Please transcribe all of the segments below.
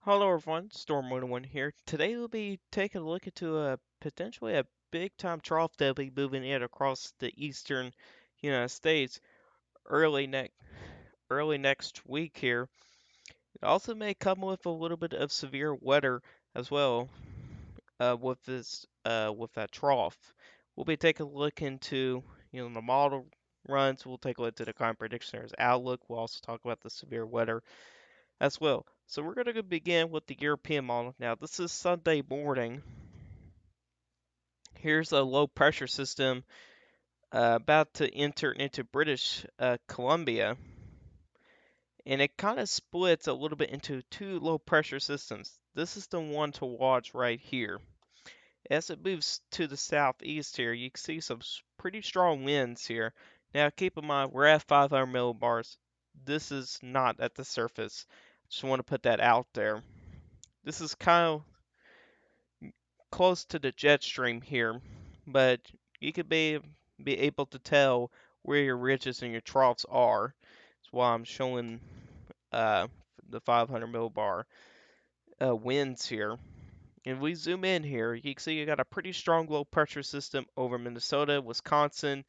Hello everyone, Storm101 here. Today we'll be taking a look into potentially a big time trough that'll be moving in across the eastern United States early next week here. It also may come with a little bit of severe weather as well with that trough. We'll be taking a look into the model runs. We'll take a look at the climate prediction outlook. We'll also talk about the severe weather as well. So we're going to begin with the European model. Now, this is Sunday morning. Here's a low pressure system about to enter into British Columbia, and it kind of splits a little bit into two low pressure systems. This is the one to watch right here. As it moves to the southeast here, you can see some pretty strong winds here. Now, keep in mind, we're at 500 millibars. This is not at the surface. Just want to put that out there. This is kind of close to the jet stream here, but you could be able to tell where your ridges and your troughs are. That's why I'm showing uh, the 500 millibar winds here. And we zoom in here, you can see you got a pretty strong low pressure system over Minnesota, Wisconsin.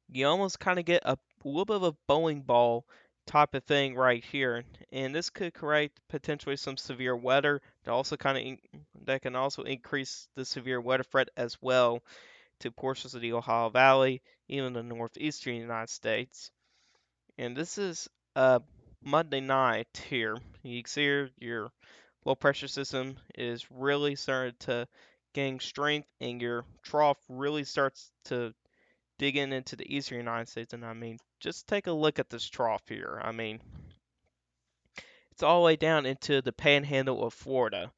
You almost kind of get a little bit of a bowling ball type of thing right here, and this could create potentially some severe weather that can also increase the severe weather threat as well to portions of the Ohio Valley, even the northeastern United States. And this is Monday night here. You can see here your low pressure system is really starting to gain strength, and your trough really starts to digging into the eastern United States, and I mean, just take a look at this trough here. I mean, it's all the way down into the panhandle of Florida,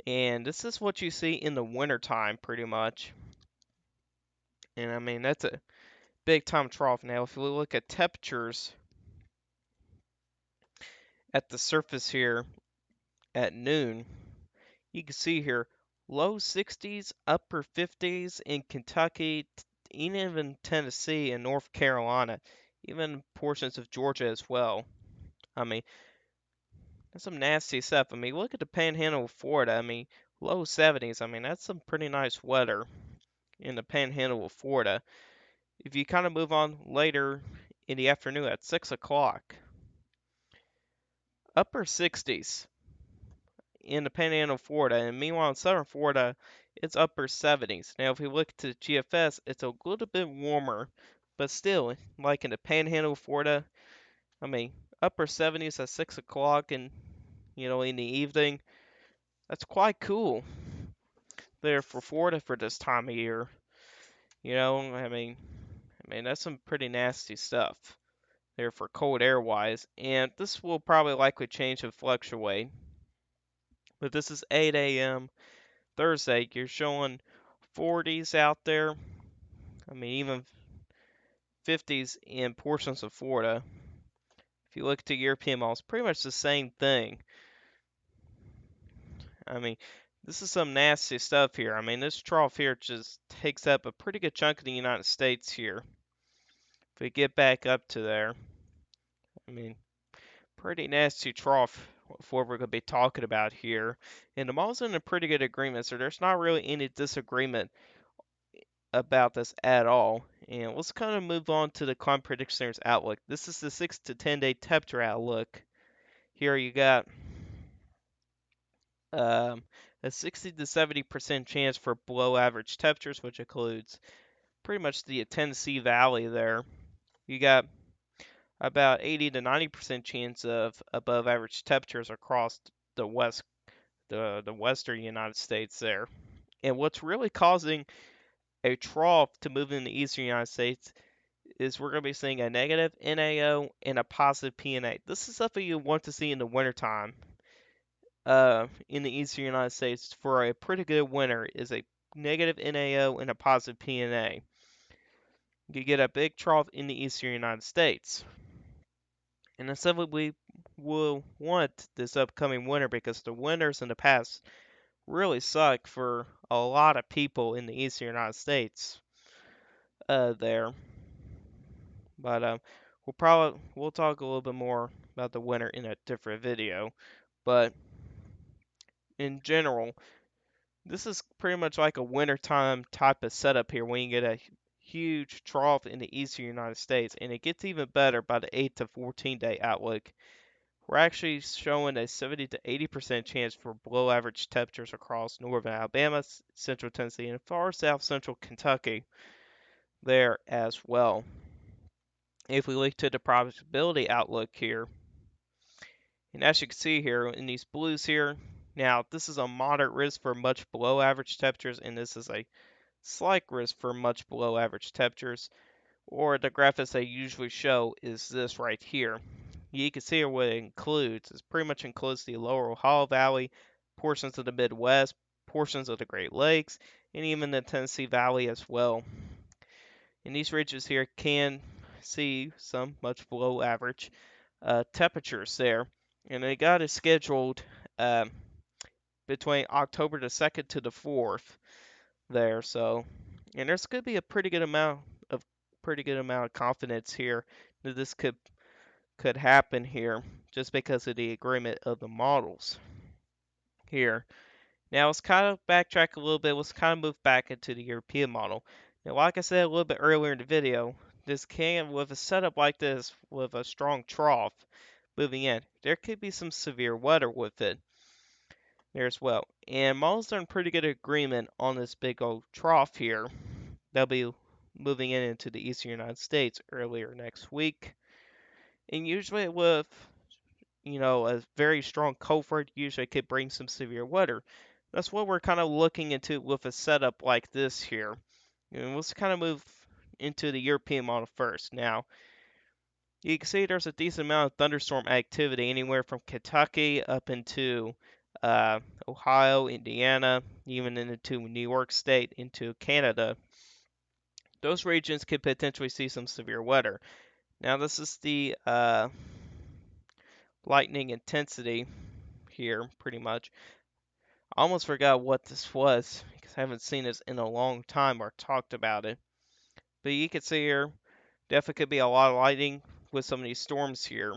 and this is what you see in the wintertime, pretty much. And I mean, that's a big time trough. Now, if we look at temperatures at the surface here at noon, you can see here low 60s, upper 50s in Kentucky, even Tennessee and North Carolina, even portions of Georgia as well. I mean, that's some nasty stuff. I mean, look at the Panhandle of Florida. I mean, low 70s. I mean, that's some pretty nice weather in the Panhandle of Florida. If you kind of move on later in the afternoon at 6 o'clock, upper 60s in the Panhandle of Florida, and meanwhile in southern Florida, it's upper 70s. Now, if we look to GFS, it's a little bit warmer, but still, like in the Panhandle of Florida, I mean, upper 70s at 6 o'clock and, in the evening, that's quite cool there for Florida for this time of year. I mean that's some pretty nasty stuff there for cold air wise, and this will probably likely change and fluctuate. But this is 8 a.m. Thursday. You're showing 40s out there. I mean even 50s in portions of Florida. If you look at the European models, pretty much the same thing. I mean, this is some nasty stuff here. I mean, this trough here just takes up a pretty good chunk of the United States here. If we get back up to there, I mean, pretty nasty trough for what we're going to be talking about here. And the mall's in a pretty good agreement, so there's not really any disagreement about this at all. And let's kind of move on to the climate prediction center's outlook. This is the 6 to 10 day temperature outlook. Here you got um, a 60 to 70% chance for below average temperatures, which includes pretty much the Tennessee Valley there. You got about 80 to 90% chance of above average temperatures across the the western United States there. And what's really causing a trough to move in the eastern United States is we're going to be seeing a negative NAO and a positive PNA. This is something you want to see in the wintertime in the eastern United States for a pretty good winter is a negative NAO and a positive PNA. You get a big trough in the eastern United States. And that's something we will want this upcoming winter because the winters in the past really suck for a lot of people in the eastern United States there. But we'll talk a little bit more about the winter in a different video. But in general, this is pretty much like a wintertime type of setup here when you get a huge trough in the eastern United States, and it gets even better by the 8 to 14 day outlook. We're actually showing a 70 to 80% chance for below average temperatures across northern Alabama, central Tennessee, and far south central Kentucky there as well. If we look to the probability outlook here, and as you can see here in these blues here, now this is a moderate risk for much below average temperatures, and this is a slight risk for much below average temperatures, or the graphics they usually show is this right here. You can see what it includes. It pretty much includes the lower Ohio Valley, portions of the Midwest, portions of the Great Lakes, and even the Tennessee Valley as well. And these ridges here can see some much below average temperatures there. And they got it scheduled uh, between October the 2nd to the 4th there. So, and there's going to be a pretty good amount of confidence here that this could happen here just because of the agreement of the models here. Now let's kind of backtrack a little bit. Let's kind of move back into the European model. Now, like I said a little bit earlier in the video, with a setup like this, with a strong trough moving in, there could be some severe weather with it there as well. And models are in pretty good agreement on this big old trough here. They'll be moving in into the eastern United States earlier next week. And usually with a very strong cold front usually could bring some severe weather. That's what we're kind of looking into with a setup like this here. And let's kind of move into the European model first. Now, you can see there's a decent amount of thunderstorm activity anywhere from Kentucky up into Ohio, Indiana, even into New York State, into Canada. Those regions could potentially see some severe weather. Now, this is the lightning intensity here, pretty much. I almost forgot what this was because I haven't seen this in a long time or talked about it. But you can see here, definitely could be a lot of lightning with some of these storms here.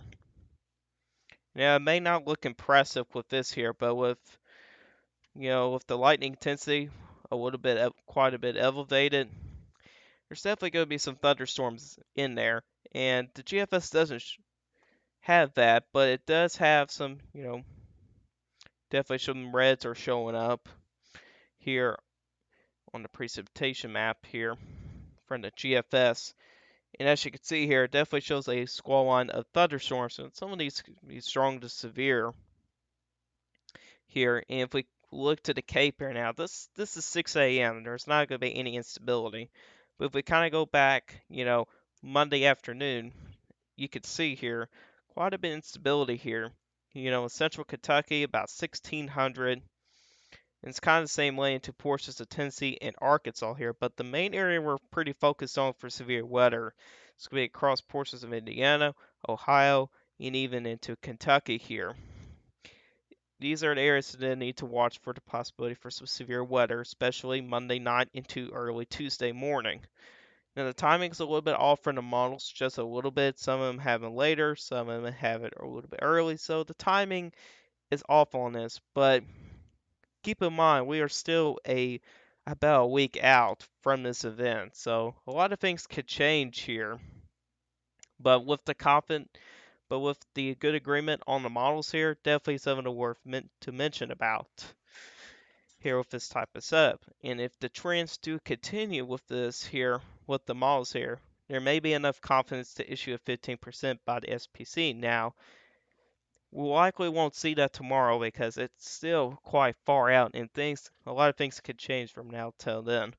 Now, it may not look impressive with this here, but with the lightning intensity quite a bit elevated, there's definitely going to be some thunderstorms in there. And the GFS doesn't have that, but it does have some, definitely some reds are showing up here on the precipitation map here from the GFS. And as you can see here, it definitely shows a squall line of thunderstorms. And some of these could be strong to severe here. And if we look to the Cape here now, this is 6 a.m. There's not going to be any instability. But if we kind of go back, Monday afternoon, you could see here quite a bit of instability here. In central Kentucky, about 1600. And it's kind of the same way into portions of Tennessee and Arkansas here, but the main area we're pretty focused on for severe weather is going to be across portions of Indiana, Ohio, and even into Kentucky here. These are the areas that need to watch for the possibility for some severe weather, especially Monday night into early Tuesday morning. Now the timing is a little bit off from the models, just a little bit. Some of them have it later, some of them have it a little bit early, so the timing is off on this, but keep in mind we are still about a week out from this event, so a lot of things could change here. But with the good agreement on the models here, definitely something worth to mention about here with this type of setup. And if the trends do continue with this here, with the models here, there may be enough confidence to issue a 15% by the SPC. Now, we likely won't see that tomorrow because it's still quite far out, and a lot of things could change from now till then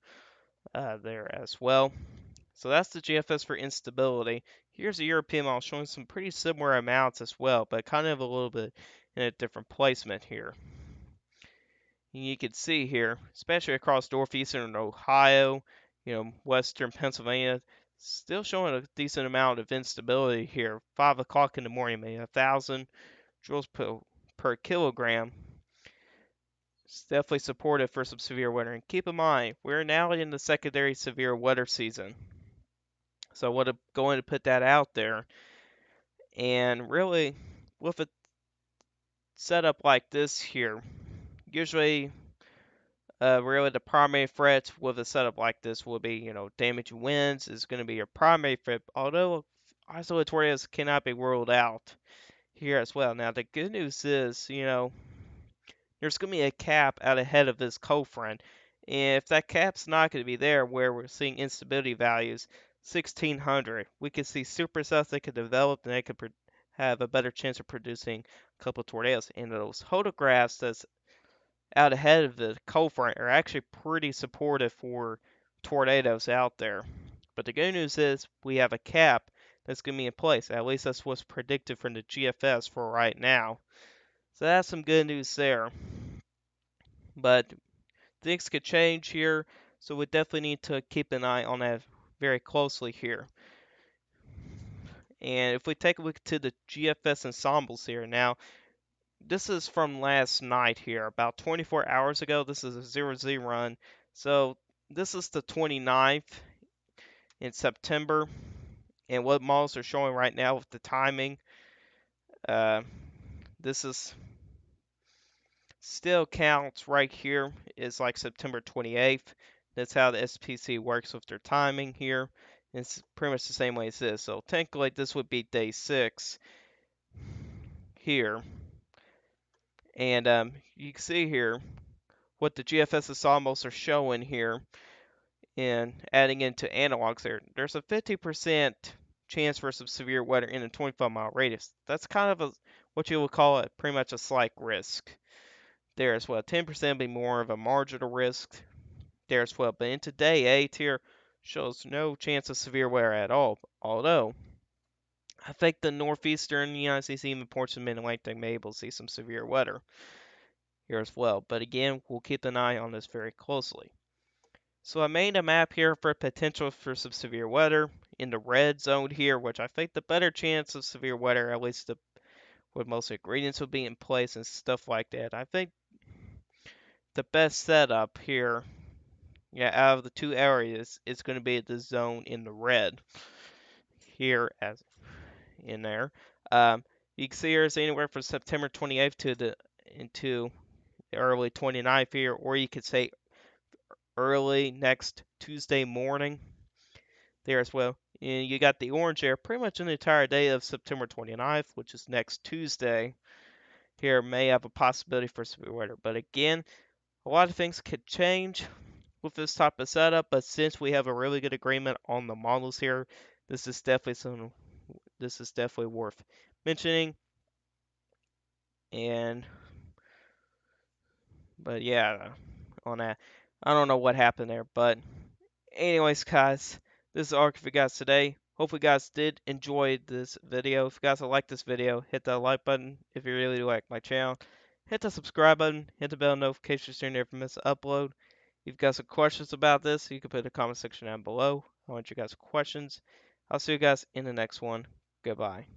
there as well. So that's the GFS for instability. Here's the European model showing some pretty similar amounts as well, but kind of a little bit in a different placement here. And you can see here, especially across northeastern Ohio, western Pennsylvania, still showing a decent amount of instability here. 5 o'clock in the morning, maybe 1,000 joules per kilogram. It's definitely supportive for some severe weather. And keep in mind, we're now in the secondary severe weather season. So I want to going to put that out there. And really, with set up like this here, usually really the primary threats with a setup like this will be, damaging winds is going to be your primary threat, although isolated tornadoes cannot be ruled out here as well. Now, the good news is, there's going to be a cap out ahead of this cold front. And if that cap's not going to be there where we're seeing instability values, 1600, we could see supercells that could develop and they could have a better chance of producing a couple of tornadoes. And those photographs that's out ahead of the cold front are actually pretty supportive for tornadoes out there. But the good news is we have a cap that's going to be in place. At least that's what's predicted from the GFS for right now. So that's some good news there. But things could change here, so we definitely need to keep an eye on that very closely here. And if we take a look to the GFS ensembles here now, this is from last night here, about 24 hours ago. This is a 0Z run. So this is the 29th in September. And what models are showing right now with the timing, this is still counts right here is like September 28th. That's how the SPC works with their timing here. It's pretty much the same way as this. So technically this would be day 6 here. And you can see here what the GFS ensembles are showing here and adding into analogs there. There's a 50% chance for some severe weather in a 25-mile radius. That's kind of what you would call it pretty much a slight risk there as well. 10% would be more of a marginal risk there as well. But into day 8 here shows no chance of severe weather at all. Although I think the northeastern United States, even ports of Mid-Atlantic, may be able to see some severe weather here as well. But again, we'll keep an eye on this very closely. So I made a map here for potential for some severe weather in the red zone here, which I think the better chance of severe weather, at least with most ingredients will be in place and stuff like that. I think the best setup here, out of the two areas, is going to be the zone in the red here as in there. You can see here's anywhere from September 28th into the early 29th here, or you could say early next Tuesday morning there as well. And you got the orange there pretty much an entire day of September 29th, which is next Tuesday. Here may have a possibility for severe weather. But again, a lot of things could change with this type of setup, but since we have a really good agreement on the models here, this is definitely worth mentioning. But yeah, on that, I don't know what happened there, but anyways, guys, this is Ark for you guys today. Hopefully, you guys did enjoy this video. If you guys like this video, hit that like button. If you really do like my channel, hit the subscribe button, hit the bell notifications so you never miss an upload. If you've got some questions about this, you can put in the comment section down below. I want you guys questions. I'll see you guys in the next one. Goodbye.